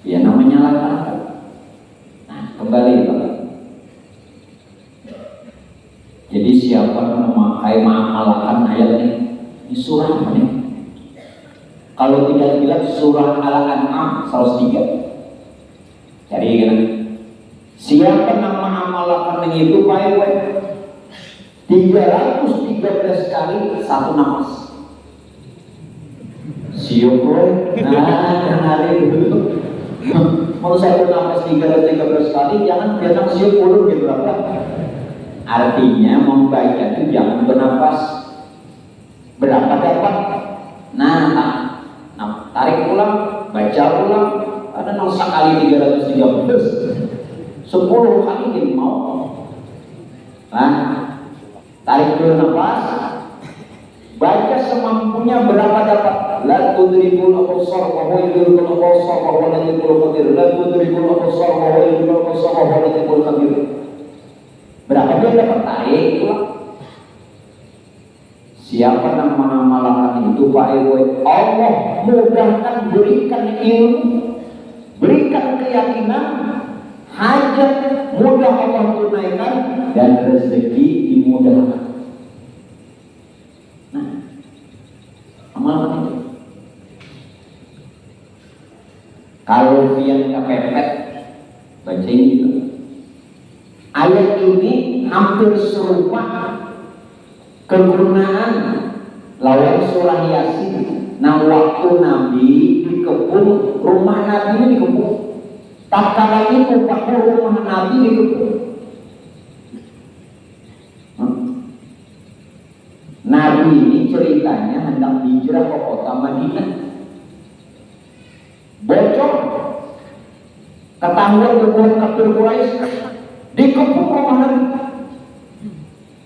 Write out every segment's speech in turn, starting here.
Ya namanya laki-laki. Nah, kembali Pak. Jadi siapa yang memakai mengamalkan ayat ini surah apa nih? Kalau tidak bilang surah Al-An'am 103. Jadi kan, siapa yang mengamalkan itu baik-baik 313 kali satu nafas. Syukur, kenali dulu. Mau satu nafas 313 kali, jangan bilang syukur gitu berapa. Artinya membaca itu jangan bernafas berapa dapat. Nah, tarik ulang, baca ulang. Ada sekali 313, 10 kali jadi mau. Nah, tarik dulu nafas, baca semampunya berapa dapat. La tudrikul absar wa huwa yudrikul absar wa huwa latiful khabir. La tudrikul absar wa huwa yudrikul absar wa huwa latiful khabir. Berapa dia dapat tarik ulang. Siapa yang mengamalkan itu Pak Ewe, Allah mudahkan, berikan ilmu, berikan keyakinan, hajat mudah Allah tunaikan, dan rezeki dimudahkan. Nah, amalkan itu. Kalau pian kepepet, bacain itu. Ayat ini hampir serupa kegunaan lawan surah Yasin. Nah, waktu Nabi di kebun, rumah Nabi ini di kebun. Tak kala itu pakai rumah Nabi di kebun. Nabi ini ceritanya hendak hijrah ke kota Madinah. Bocor, ketahuan kebun kafir Quraisy di kebun rumah Nabi.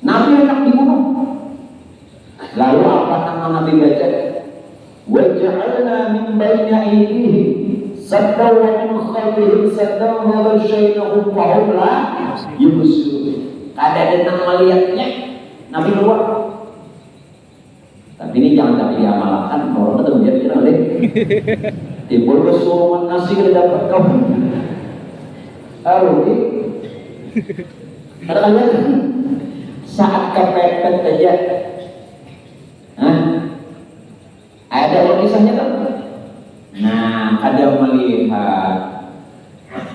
Nabi hendak dibunuh. Lalu apa nama Nabi baca? وَجَعَلْنَا مِنْ بَيْنِ أَيْدِيهِمْ سَدًّا وَمِنْ خَلْفِهِمْ سَدًّا وَغَشَيْنَاهُمْ فَهُمْ لَا يُبْصِرُونَ. Kada datang melihatnya, Nabi keluar. Tapi ini jangan tapi diamalkan, orang ketemu dia kira deh. Timbul kesuruhan nasi kita dapat kamu. Aduh, kadang-kadang saat kepepet aja. Ada tulisannya kan? Nah, ada melihat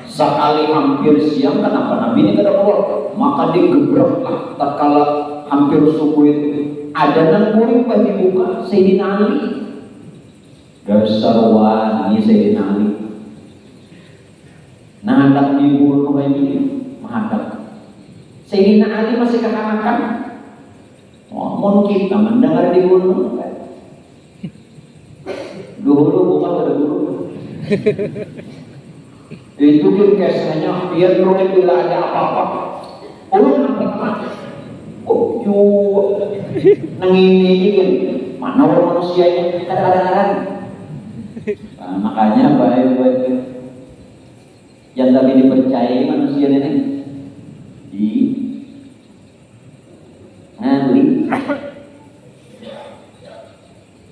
sekali hampir siang, kenapa Nabi ini kada keluar? Maka digebraklah tatkala hampir subuh itu. Ada nang kuring pas dibuka Sayyidina Ali. Dasar wani Sayyidina Ali. Nah, hendak dibunuh ini menghadap. Sayyidina Ali masih kekanakan. Mohon kita mendengar dibunuh. Dulu bukan pada guru. Itu kan kesannya dia mulai bila ada apa-apa. Ulun apa? Oh, yo nang ini kan mana orang manusianya kadang-kadang. Nah, makanya baik yang tadi dipercayai manusia ini di nanti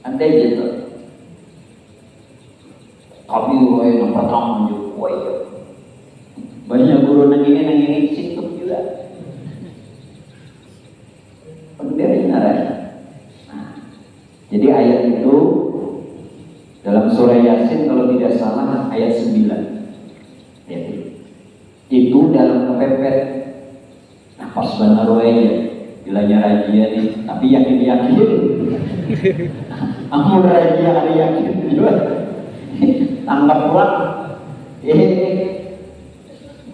andai gitu. Kami mulai yang pertama menjual. Banyak guru nang ini sikap juga. Pendiri narai. Nah, jadi ayat itu dalam surah Yasin kalau tidak salah ayat 9. Itu dalam kepepet. Nah, pas benar wae bilanya rajia nih, tapi yakin. Aku rajia ada yakin juga. Tanggap kuat,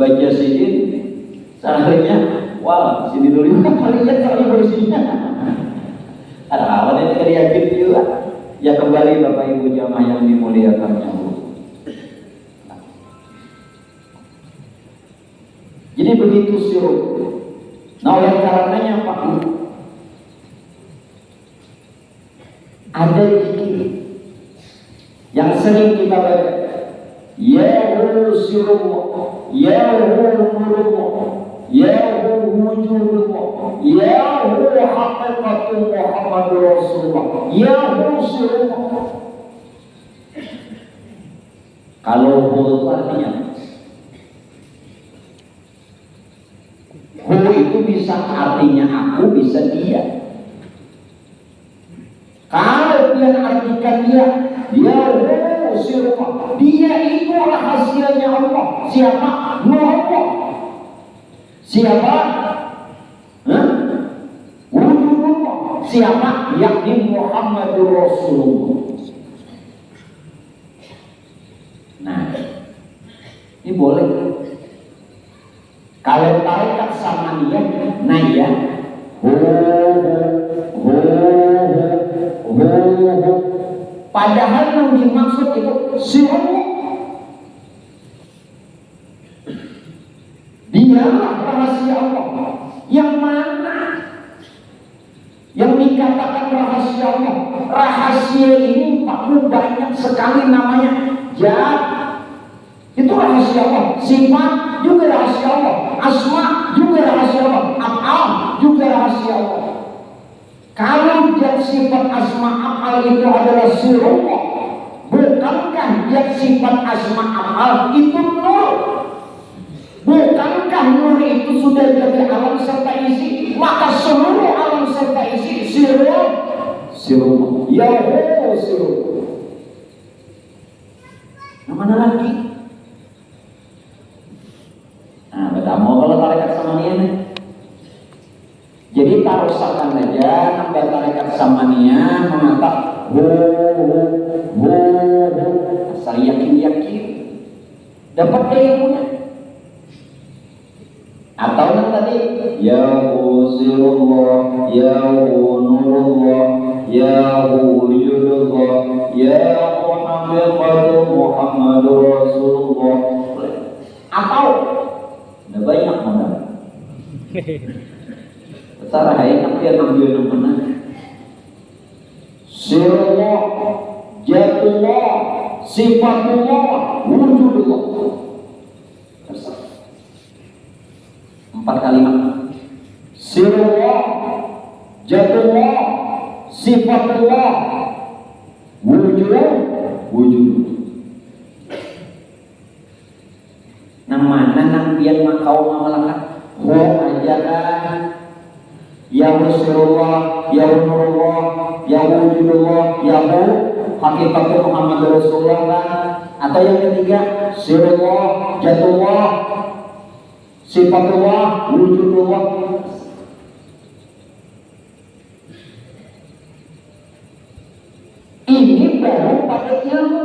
baca sidin, salahnya, wah sini dulu kalian kali bersihnya. Ada awal yang yakin juga. Ya kembali Bapak Ibu jamaah yang dimuliakan Allah. Jadi begitu sirup. Nah, oleh karenanya Pak, ada zikir yang sering kita baca, ya sirullah, ya nurullah, ya wujudullah, ya haqiqatu Muhammadur Rasulullah, ya sirullah. Kalau hu itu artinya, hu itu bisa artinya aku, bisa dia. Kalau dia artikan dia hu sirullah, dia itu rahasianya Allah. Siapa? Nur Allah. Siapa? Wujudullah. Siapa? Yakni Muhammadur Rasulullah. Nah, ini boleh. Kalau tarekat samaniyah, nah ya, padahal yang dimaksud itu sirullah. Dialah rahasia Allah. Yang mana? Yang dikatakan rahasia Allah. Rahasia ini banyak sekali namanya. Zat itu rahasia Allah. Sifat juga rahasia Allah. Asma juga rahasia Allah. Af'al juga rahasia Allah. Kalau zat sifat asma af'al itu adalah sirullah, bukankah zat sifat asma af'al itu nur? Bukankah nur itu sudah jadi alam serta isi? Maka seluruh alam serta isi sirullah. Ya Allah sirullah. Nah, mana lagi? Nah, beda mau kalau tarekat samaniyah nih. Jadi tarusakan saja nambah tarekat samaniyah mengatakan asal yakin dapat ilmunya. Atau yang tadi ya sirullah, ya nurullah, ya wujudullah, ya Muhammadur Rasulullah. Atau ada banyak modal. Secara hayat dia ngambil mana? Sirullah, jatullah, sifatullah, wujudullah. 4 kalimat. Sirullah, jatullah, sifatullah, wujud. Nang mana nang pian makau mamalakat hu aja kan. Ya Rasulullah, ya Nurullah, ya wujudullah, ya hakikatul Muhammad Rasulullah kan. Atau yang ketiga sirullah, jatullah, sifatullah, wujudullah. Ini baru pada ilmu.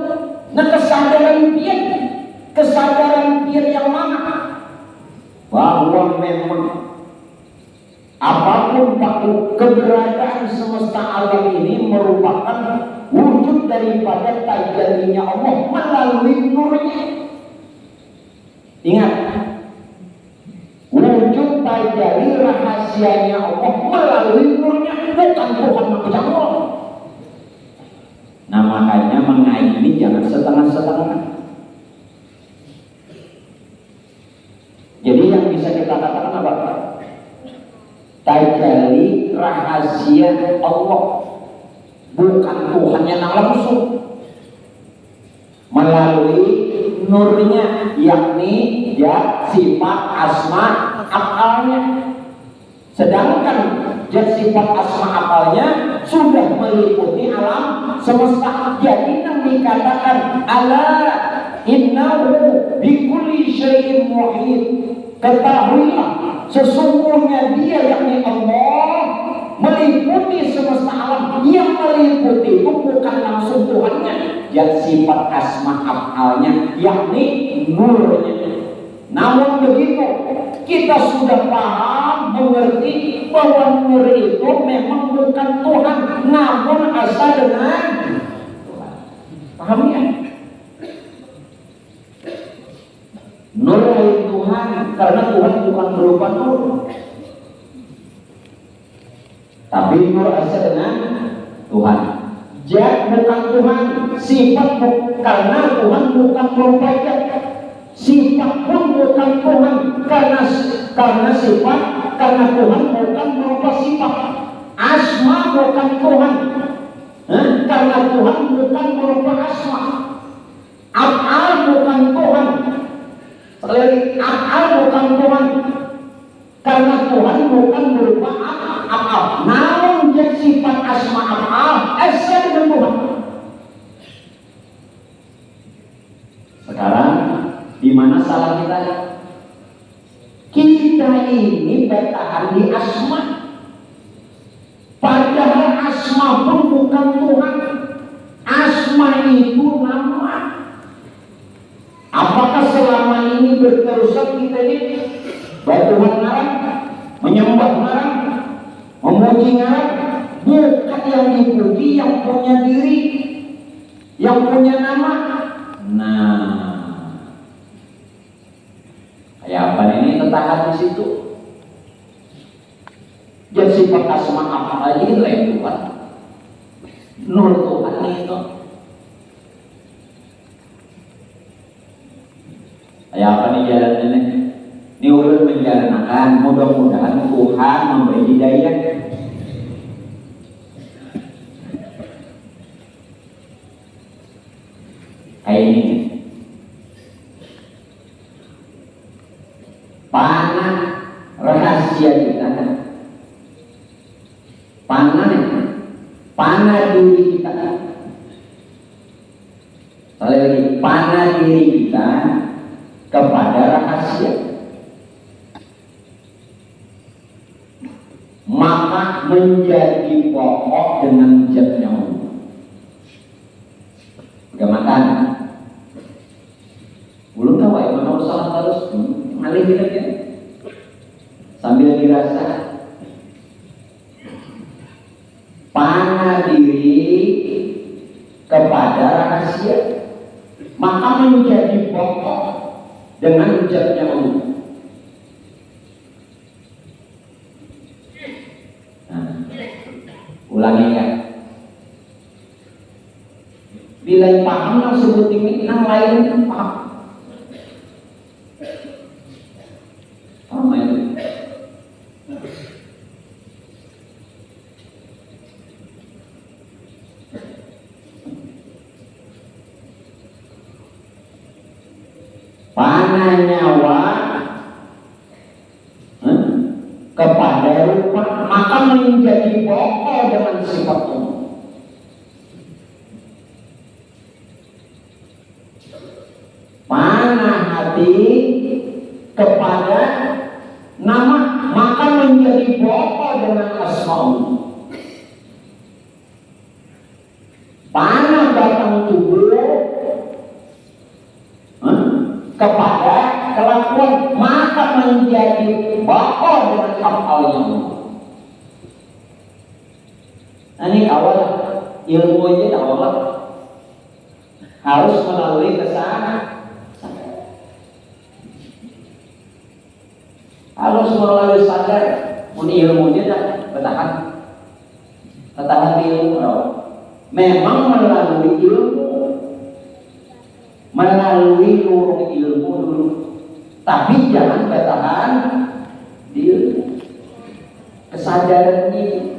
Nah, kesadaran pian yang mana? Bahwa memang apapun keberadaan semesta alam ini merupakan wujud daripada tajalinya Allah melalui nurnya. Ingat, wujud tajali rahasianya Allah melalui nurnya, bukan Tuhan macam Allah. Nah, makanya mengaini jangan setengah-setengah. Jadi yang bisa kita katakan apa? Tajalli rahasia Allah, bukan Tuhannya langsung, melalui nurnya, yakni ya sifat asma af'alnya. Sedangkan zat sifat asma af'alnya sudah meliputi alam semesta. Jadi yang dikatakan ala innahu bikulli syai'in muhit. Ketahuilah sesungguhnya dia yakni Allah meliputi semesta alam. Yang meliputi itu bukan langsung Tuhannya, yang sifat asma af'alnya yakni nurnya. Namun begitu kita sudah paham, mengerti bahwa nur itu memang bukan Tuhan, namun asal dengan Tuhan. Paham ya? Nur dari Tuhan, karena Tuhan bukan berupa nur, tapi nur asal dengan Tuhan. Zat bukan Tuhan, sifat karena Tuhan bukan berupa zat. Sifat pun bukan Tuhan karena sifat, karena Tuhan bukan berupa sifat. Asma bukan Tuhan, karena Tuhan bukan berupa asma. Af'al Sekali af'al bukan Tuhan, karena Tuhan bukan berupa af'al. Namun dia sifat asma af'al esa dengan Tuhan. Sekarang di mana salah kita? Kita ini bertahan di asma, padahal asma pun bukan Tuhan. Asma itu nama. Apakah selama ini berterusan kita ini bertuhan ngarang, menyembah ngarang, memuji ngarang? Bukan yang dipuji, yang punya diri, yang punya nama. Nah, kayak apa ini tertahan di situ? Jadi sifat asma apa aja itu yang Tuhan, nur Tuhan itu. Kayak apa nih jalan ini? Ini ulun menjalankan, mudah-mudahan Tuhan memberi hidayah. Kayak ini. Panah rahasia kita. Panah diri kita. Lagi panah diri kita kepada rahasia, maka menjadi pokok dengan zatnya Allah. Udah makan? Belum tahu ya, mana usaha terus ngalih kita ya, sambil dirasa. Panah diri kepada rahasia, maka menjadi pokok dengan zatnya Allah. Nah, ulangi ya. Bila paham yang sebut ini, yang lain paham. Paham ya? Panah nyawa kepada rupa, maka menjadi pokok dengan sifat Allah. Panah hati kepada nama, maka menjadi pokok dengan asma Allah. Panah batang tubuh kepada kelakuan, maka menjadi pokok dengan af'alnya. Nah, ini awal ilmu ini awal harus melalui kesana, harus melalui sadar. Ini ilmunya dah bertahan di ilmu. Memang melalui ilmu, melalui lurung ilmu dulu, tapi jangan bertahan di ilmu. Kesadaran ini,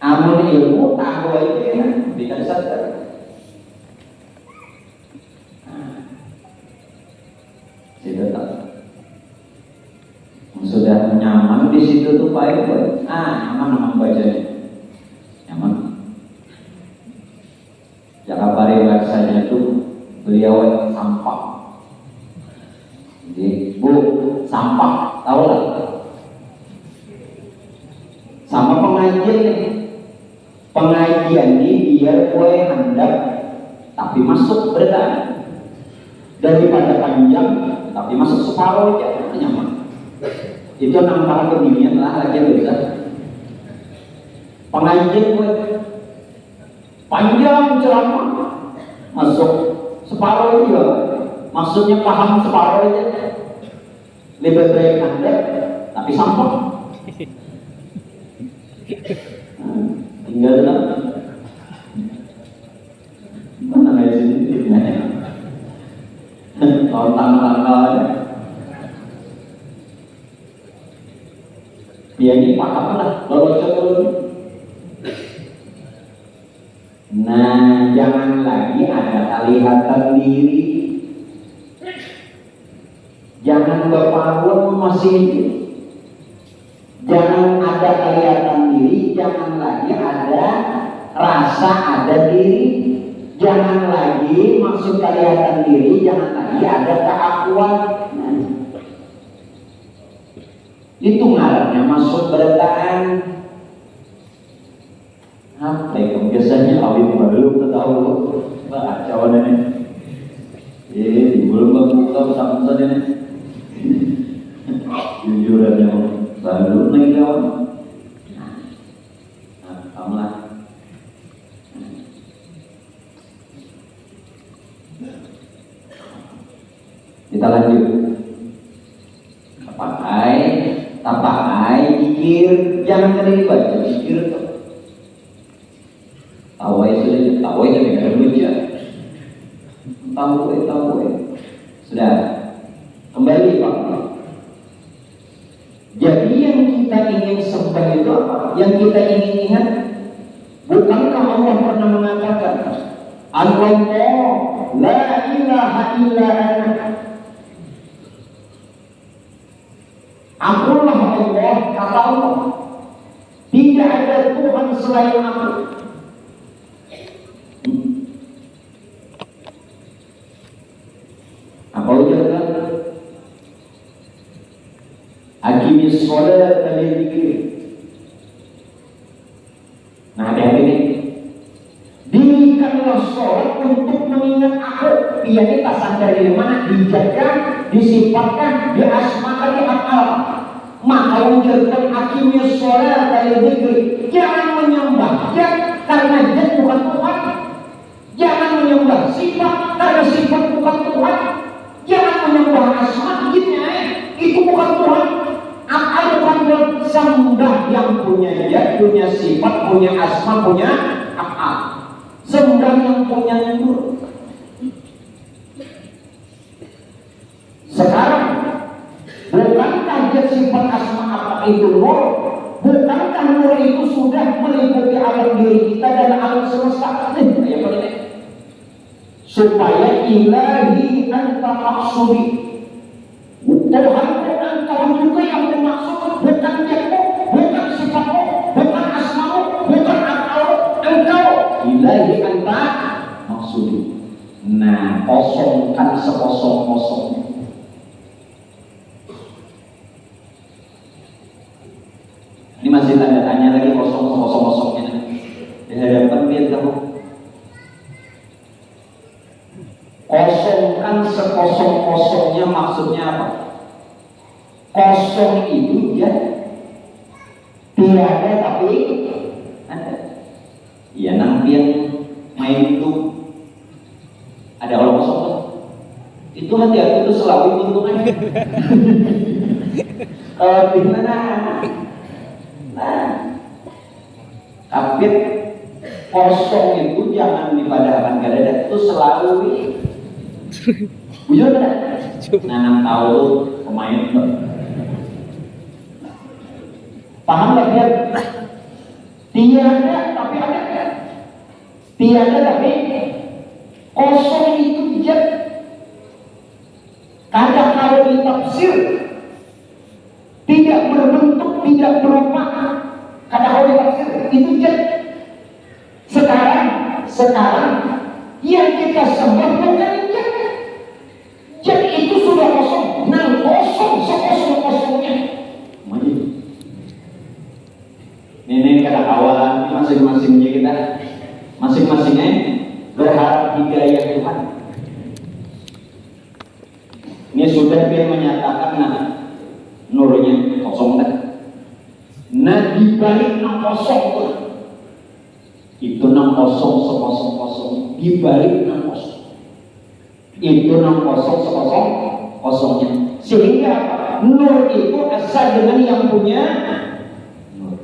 amun ilmu tahu itu ya, bisa sadar. Sudah nyaman di situ tuh baik. Nyaman bacanya. Nyaman. Jakabari bahasanya itu beliau sampah. Jadi bu sampah, tahu lah. Sama pengajian nih. Pengajian ini biar gue handap tapi masuk berdan. Daripada panjang tapi masuk separuh aja, nyaman. Itu nampak kebinian lah aja bisa. Pengajian gue panjang ceramah masuk separuh juga, maksudnya paham separuh aja, lebih baik Anda tapi sampah. Tinggal lah mana kayak sini kalau tanggal dia ini paham lah kalau coba. Nah, jangan lagi ada kelihatan diri jangan berparuan masih hidup. Jangan ada kelihatan diri, jangan lagi ada rasa ada diri, jangan lagi maksud kelihatan diri, jangan lagi ada keakuan. Itu ngarannya masuk beritaan. Apa yang biasanya awit baru tahu cawan ini. Belum membuka sampai ini. Jujur aja baru naik kawan. Nah, kamu lah. Kita lanjut. Tapai, zikir, jangan kena dibaca, zikir itu. Tawai sudah baca. Tahu. Sudah. Kembali Pak. Jadi yang kita ingin sembah itu apa? Yang kita ingin ingat, bukankah Allah pernah mengatakan, Allah la ilaha illa ana. Akulah Allah, kata Allah. Tidak ada Tuhan selain aku. Apa ujarkan? Aqimis sholat al-dzikir. Nah, hati-hati nih. Dirikanlah sholat untuk mengingat aku. Ia kita sadar dari mana dijaga, disifatkan, diasmakan, diakal. Maka ujarkan aqimis sholat al-dzikir. Jangan menyembah dia karena dia bukan Tuhan. Jangan menyembah sifat karena sifat bukan Tuhan. Jangan menyembah asma itu bukan Tuhan. Akal bukan sembah yang punya dia, punya sifat, punya asma, punya akal. Sembah yang punya nur. Sekarang bukankah dia sifat asma apa itu nur? Bukankah nur itu sudah meliputi alam diri kita dan alam semesta? Supaya ilahi anta maksudi. Tuhanku engkau juga yang bermaksud, bukan diamu, bukan sifatmu, bukan asmamu, bukan akalmu, engkau ilahi anta maksudi. Nah, kosongkan sekosong-kosongnya. Ini masih tanda tanya lagi kosong-kosongnya. Di hadapan biar kamu kosongkan sekosong-kosongnya, maksudnya apa? Kosong itu ya tiada tapi ada. Ya nanti yang main itu ada orang kosong. Itu hati-hati, itu selalu untungannya. Gimana? Nah, tapi kosong itu jangan dipadahkan kadang itu selalu bujur kan? Nanam tahu pemain tuh. Paham gak dia? Tiada tapi ada. Tiada tapi kosong itu dia. Kadang kalau ditafsir tidak berbentuk, tidak berupa. Kadang kalau ditafsir itu dia. Sekarang yang kita sembah bukan dia. Jadi itu sudah kosong. Nah, kosong sekosong-kosongnya. Ini kata awalan masing-masingnya kita, masing-masingnya berharap hidayah Tuhan. Ini sudah dia menyatakan nurnya kosong kan. Nah, dibalik kosong itu 60 sekosong-kosong, dibalik 60 itu 60 sekosong-kosongnya. Sehingga nur itu asal dengan yang punya nur.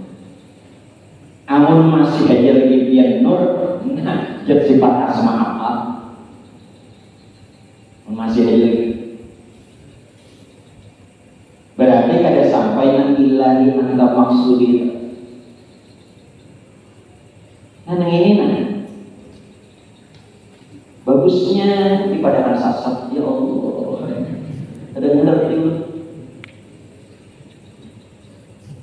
Amun masih aja lagi biar nur, nah jadi sifat asma apa? Masih aja lagi. Berarti kada sampai nang ilahi anta maksudi. Nah ini bagusnya dipadakan sasat ya Allah. Kadang-kadang ngerti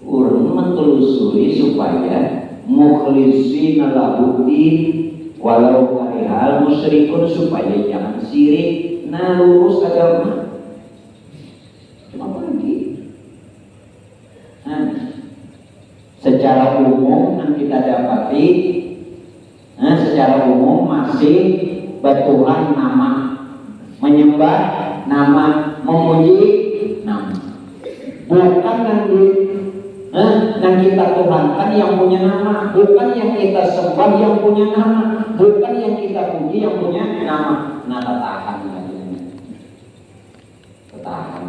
urang mentelusuri supaya mukhlishina lahuddin walau karihal musyrikun, supaya jangan sirik, nah lurus agama. Apa lagi? Nah, secara umum yang kita dapati, secara umum masih bertuhan nama, menyembah nama, memuji nama. Bukan yang kita tuhankan yang punya nama, bukan yang kita sembah yang punya nama, bukan yang kita puji yang punya nama. Nah, ketahan lagi, ketahan.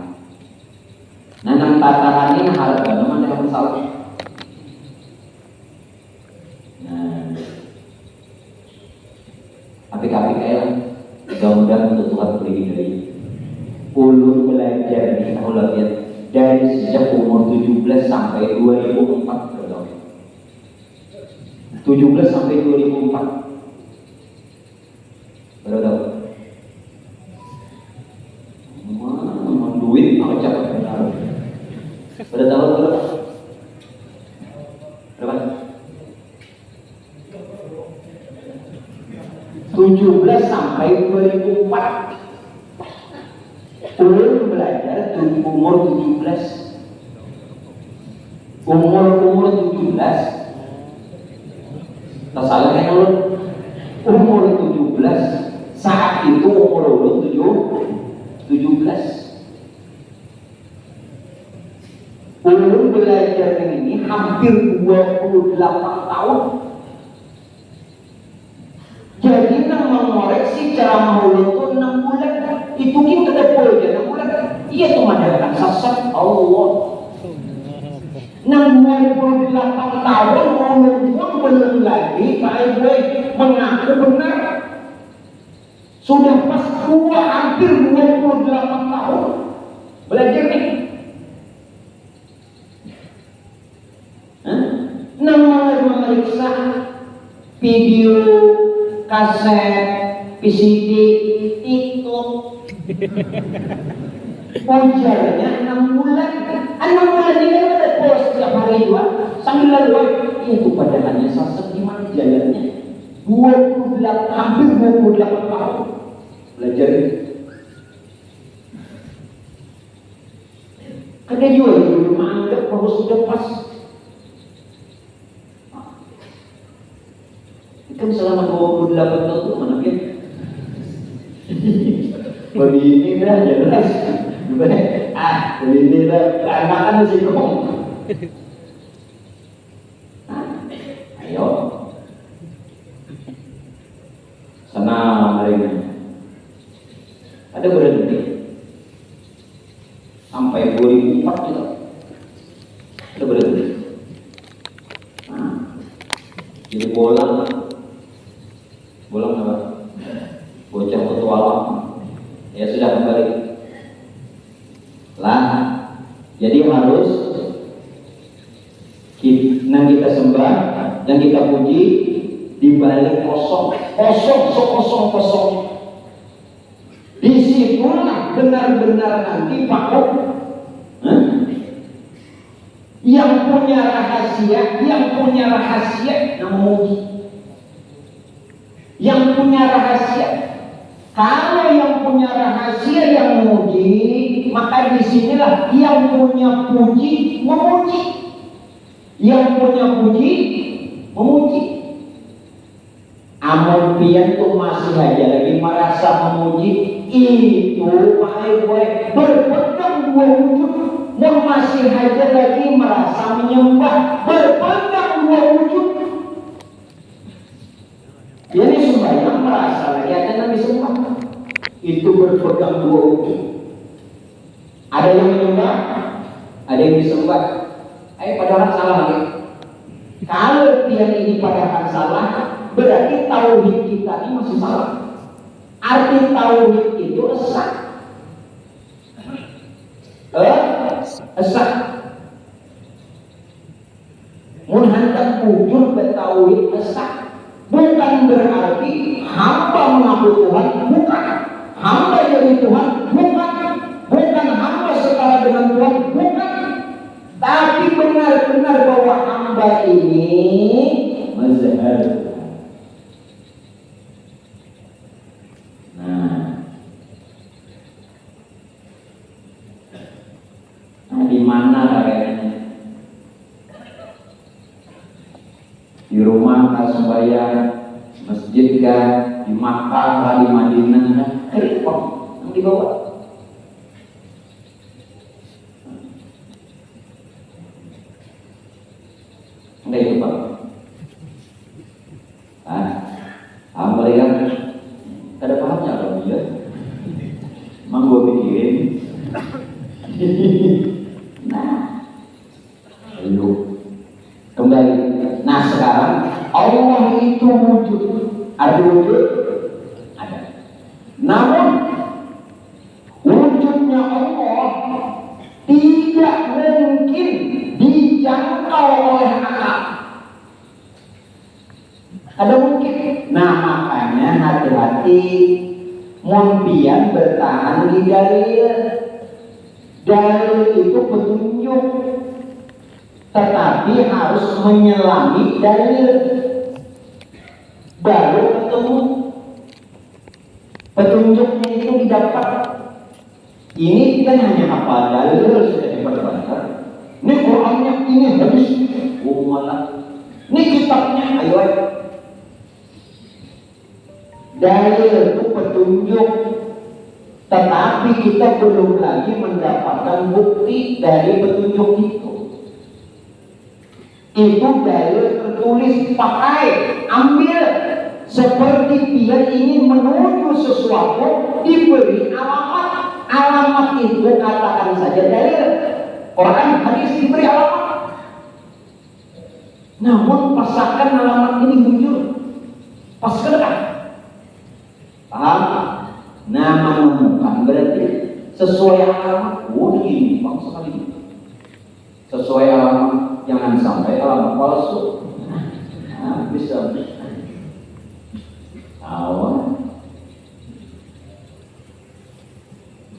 Nah, yang ketahan ini harga nama dalam salah. Nah, apik-apik kayak mudah-mudahan untuk Tuhan beri dari ulun belajar nih, aku lihat dari sejak umur 17 sampai 2004 berapa? 17 sampai 2004 berapa? Duit apa cepat benar? Berapa? 17 sampai 2004 ulun belajar umur 17 tersalah kan ulun umur 17 saat itu umur ulun 17 ulun belajar ini hampir 28 tahun. Jadi nang mengoreksi cara maulid itu 6 bulan. Itu kita dapur aja 6 bulan. Iya tuh madakan sasat Allah. Nang 28 tahun maulid pun belum lagi baik-baik mengaku benar. Sudah pas tua hampir 28 tahun belajar nih. Nang memeriksa video, kaset, VCD, TikTok, ujarnya 6 bulan. 6 bulan ini kan ada post setiap hari juga sambil lalu itu padahalnya sasat gimana jalannya 28 hampir 28 tahun belajar. Kada juga dulu menganggap bahwa sudah pas. Kan selama 28 tahun itu mana kan? Begini dah jelas. Begini dah anak-anak masih ngomong. Ayo. Sana mereka. Ada berhenti. Sampai 2004 juga. Ada berhenti. Jadi bolang apa? Bocah petualang. Ya sudah kembali. Lah, jadi harus kita sembah dan kita puji di balik kosong. Disitulah benar-benar nanti Pak yang punya rahasia memuji. Yang punya rahasia. Kalau yang punya rahasia yang memuji, maka disinilah yang punya puji memuji. Yang punya puji memuji. Amun pian tuh masih aja lagi merasa memuji, itu baik-baik berpegang dua wujud. Masih aja lagi merasa menyembah, berpegang dua wujud. Ini sembahyang merasa lagi ada yang disembah, itu berpegang dua wujud. Ada yang menyembah, ada yang disembah. Padahal salah lagi. Kalau dia ini padahal salah, berarti tauhid kita ini masih salah. Arti tauhid itu esah. Esah. Mun hendak ujur bertauhid esah. Bukan berarti hamba mengaku Tuhan, bukan. Hamba jadi Tuhan, bukan. Bukan hamba bukan. Tapi benar-benar bahwa hamba ini mazhar. Di mana kayaknya? Di rumah kah sembahyang, masjid kah, di Makkah kah, di Madinah kah? Repot yang dibawa. Enggak itu Pak. Melihat ada pahamnya kalau dia. Emang gue pikirin. Nah, lalu kembali. Nah sekarang Allah itu wujud. Ada wujud? Ada. Namun wujudnya Allah tidak mungkin dijangkau oleh akal. Ada mungkin. Nah makanya hati-hati Mumpian bertahan di dalil. Dalil itu petunjuk, tetapi harus menyelami dalil baru ketemu petunjuknya itu didapat. Ini kan hanya apa dalil sudah diperdebatkan. Ini Qurannya, ini hadis, malah ini kitabnya, ayo. Dalil itu petunjuk, tetapi kita belum lagi mendapatkan bukti dari petunjuk itu. Itu dalil tertulis, pakai, ambil. Seperti dia ingin menuju sesuatu, diberi alamat. Alamat itu katakan saja dalil. Orang hadis diberi alamat. Namun pasakan alamat ini muncul pas kedepan. Paham? Nah menemukan berarti sesuai alamat. Oh ini bang sekali. Sesuai alamat, jangan sampai alamat palsu. Nah, bisa. Awal.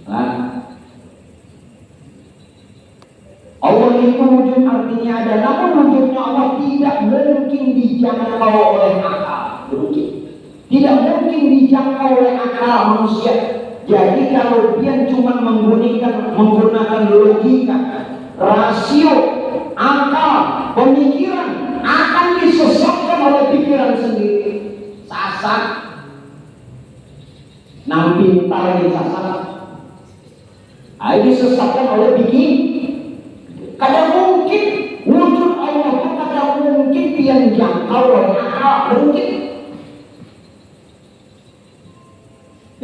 Nah, Allah itu wujud artinya ada, namun wujudnya Allah tidak mungkin dijangkau oleh akal. Mungkin. Tidak mungkin dijangkau oleh akal manusia. Jadi kalau dia cuma menggunakan logika, rasio, akal, pemikiran, akan disesatkan oleh pikiran sendiri. Sasar. Nang pintar disasar. Disesatkan oleh pikiran. Kadang mungkin wujud Allah itu kadang mungkin dia dijangkau oleh akal. Mungkin.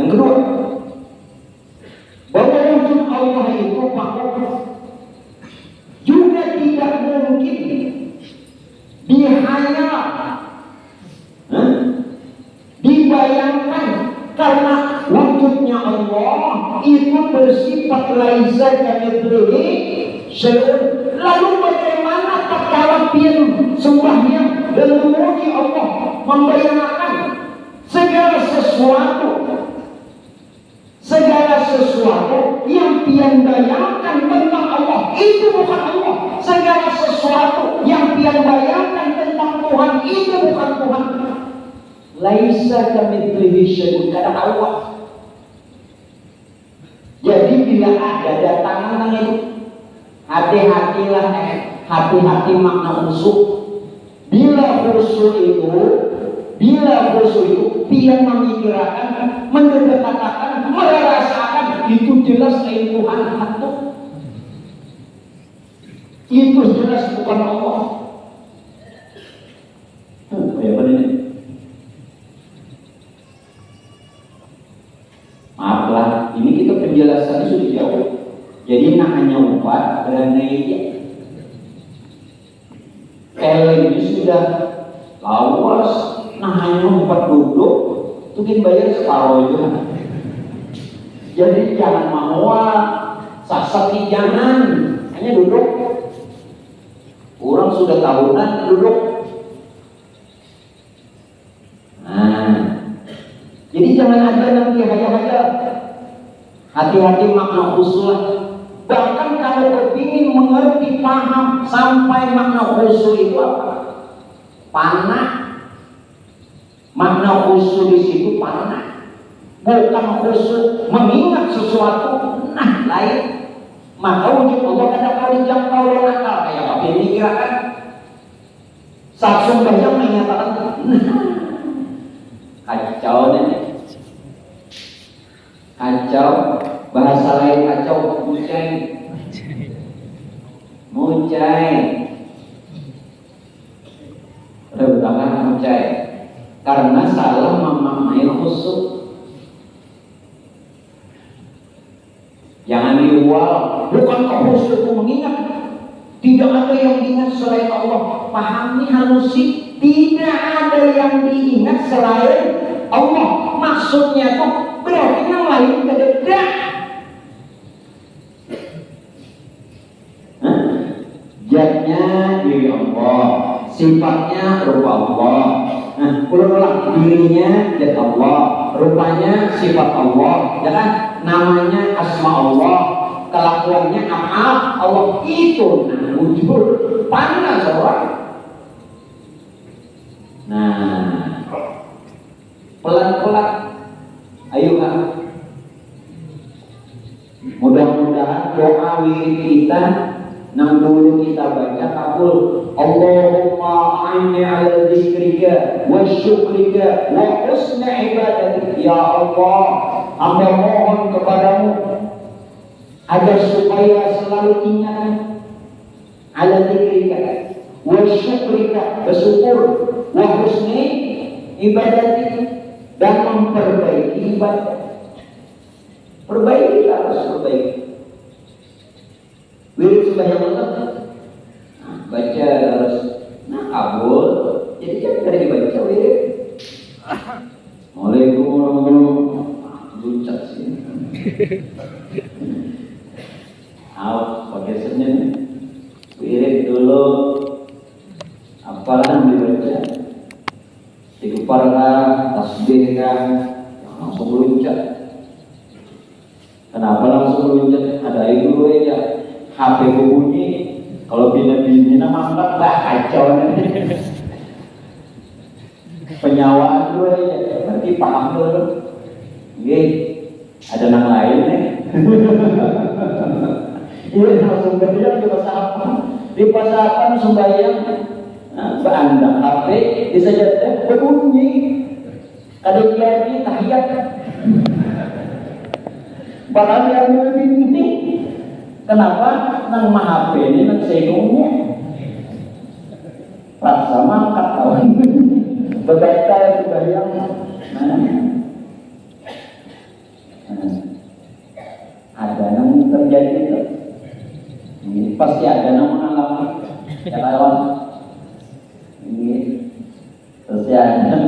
Yang kedua, bahwa wujud Allah itu juga tidak mungkin dihayal, dibayangkan, karena wujudnya Allah itu bersifat laisa kamitslihi syai'un. Lalu bagaimana tatkala pian sembahyang dan memuji Allah, membayangkan segala sesuatu yang pian bayangkan tentang Allah itu bukan Allah. Segala sesuatu yang pian bayangkan tentang Tuhan itu bukan Tuhan. Laisa kamitslihi syai'un, kata Allah. Jadi bila ada datangan itu, hati-hatilah, hati-hati makna khusyuk. Bila khusyuk itu dia memikirkan, mendekatkan, merasakan, itu jelas lain Tuhan satu. Itu jelas bukan Allah. Bagaimana ini? Maaflah, ini kita penjelasannya sudah jauh. Jadi hanya upah dan naya. Kalau ini sudah lawas, hanya upah duduk, mungkin bayar separuh itu. Jadi jangan mau sasaki, jangan hanya duduk. Orang sudah tahunan duduk. Jadi jangan ada nanti haya-haya. Hati-hati makna khusyuk. Bahkan kalau ingin mengerti, paham sampai makna khusyuk itu apa? Panah. Makna khusyuk di situ panah. Bukan khusyuk mengingat sesuatu, nah lain. Maka wujud Allah kadang-kadang dijangkau oleh akal. Kayak apa ini kira-kira? Saat sumbernya menyatakan, kacau nih. Kacau, bahasa lain kacau, muncai. Terutama muncai. Karena salah memaknai khusyuk. Jangan diwal, bukan khusyuk itu mengingat. Tidak ada yang diingat selain Allah. Pahami halusi, tidak ada yang diingat selain Allah. Maksudnya tuh berarti yang lain tidak. Zatnya diri Allah, sifatnya rupa Allah. Nah, ulang dirinya zat Allah, rupanya sifat Allah, ya kan? Namanya asma Allah, kelakuannya af'al Allah. Itu nah wujud panas orang. Nah, pelan-pelan, ayo kan. Mudah-mudahan doa wirid kita nang dulu kita baca kabul. Allahumma a'inni ala dzikrika wa syukrika wa husni ibadatik. Ya Allah, hamba mohon kepadamu agar supaya selalu ingat ala dzikrika wa syukrika, bersyukur, wa husni ibadatik, dan memperbaiki ibadah. Perbaiki, harus perbaiki. Wirid sembahyang Allah, baca harus kabul. Jadi kan dari dibaca wirid. Assalamualaikum warahmatullahi wabarakatuh. Lucak sih. Pakai senyum. Wirid dulu. Apalah dibaca? Istighfarkah, tasbihkah, langsung lucak. Kenapa langsung lucak? Ada air dulu ya. HP bunyi, kalau bina-bina mantap lah, kacau nih. Penyawaan dulu ya, berarti paham dulu. Oke, ada yang lain nih. Iya, langsung kerja di pasapan. Di pasapan sembahyang, Anda HP bisa jadi berbunyi. Kadang lagi tahiyat. Padahal yang lebih penting. Kenapa? Nang HP ini nang sengungnya rasa mangkat kawan. Berbeda juga yang ada yang terjadi itu. Ini pasti ada yang mengalami ya kawan. Ini pasti ada